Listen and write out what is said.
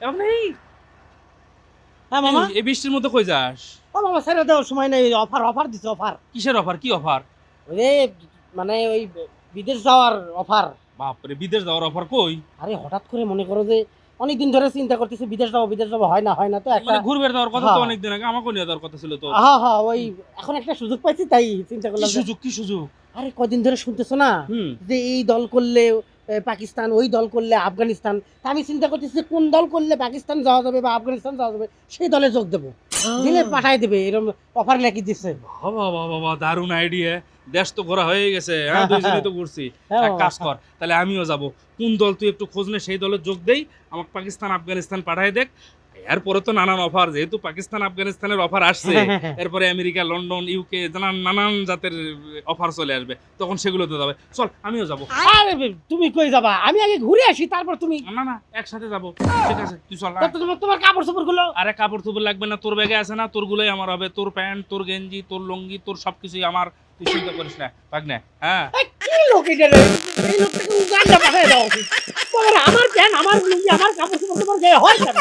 এবং নেই। হ্যাঁ মামা। এই বৃষ্টির মধ্যে কই যাস? ও মামা ছেড়ে দেওয়ার সময় নেই, অফার দিছে অফার। কিসের অফার? কি অফার? ওরে মানে ওই বিদেশ যাওয়ার অফার। বাপরে, বিদেশ যাওয়ার অফার কই? আরে হঠাৎ করে মনে করো যে অনেকদিন ধরে চিন্তা করতেছি বিদেশ যাবো হয় না তো একটা। মানে ঘুরবে যাওয়ার কথা তো হ্যাঁ। অনেকদিন আগে, আমাকে নিয়ে যাওয়ার কথা ছিল তো। হ্যাঁ ওই এখন একটা সুযোগ পাইছি তাই চিন্তা কি করলাম যে সুযোগ, কি সুযোগ? আরে কদিন ধরে শুনতেছো না হুম। যে এই দল করলে পাকিস্তান, ওই দল করলে আফগানিস্তান। তা আমি চিন্তা করতেছি যে কোন দল করলে পাকিস্তান যাওয়া যাবে বা আফগানিস্তান যাওয়া যাবে সেই দলে যোগ দেবো, দিলে পাঠাই দেবে, এরকম অফার লেখি দিচ্ছে। বাবা বাবা বাবা, দারুণ আইডিয়া। দেশ তো ঘোরা হয়ে গেছে, হ্যাঁ দুইজনেই তো ঘুরছি। হ্যাঁ এক বাবা। কাজ কর, তাহলে আমিও যাব। কোন দল তুই একটু খোঁজ নে, সেই দলে যোগ দেই, আমাকে পাকিস্তান আফগানিস্তান পাঠাই দেখ। এরপরে তো নানান অফার, যেহেতু পাকিস্তান আফগানিস্তানের অফার আসছে, এরপরে আমেরিকা, লন্ডন, ইউকে নানান জাতের অফার চলে আসবে, তখন সেগুলোতে যাবে। চল আমিও যাব। আরে তুমি কই যাবা? আমি আগে ঘুরে আসি তারপর তুমি। না না, একসাথে যাব। ঠিক আছে, তুই চল। তোমার কাপড় চোপড় গুলো। আরে কাপড় চোপড় লাগবে না, তোর ব্যাগে আছে না, তোর গুলোই আমার হবে। তোর প্যান্ট, তোর গেঞ্জি, তোর লুঙ্গি, তোর সবকিছুই আমার। তুই চিন্তা করিস না, ভাগ না। হ্যাঁ, কি লোক এটা রে? এই লোকটাকে উগান্ডা পাঠায় দাও। আমার প্যান্ট, আমার লুঙ্গি, আমার কাপড় চোপড় তোমার গায়ে হয় কেন?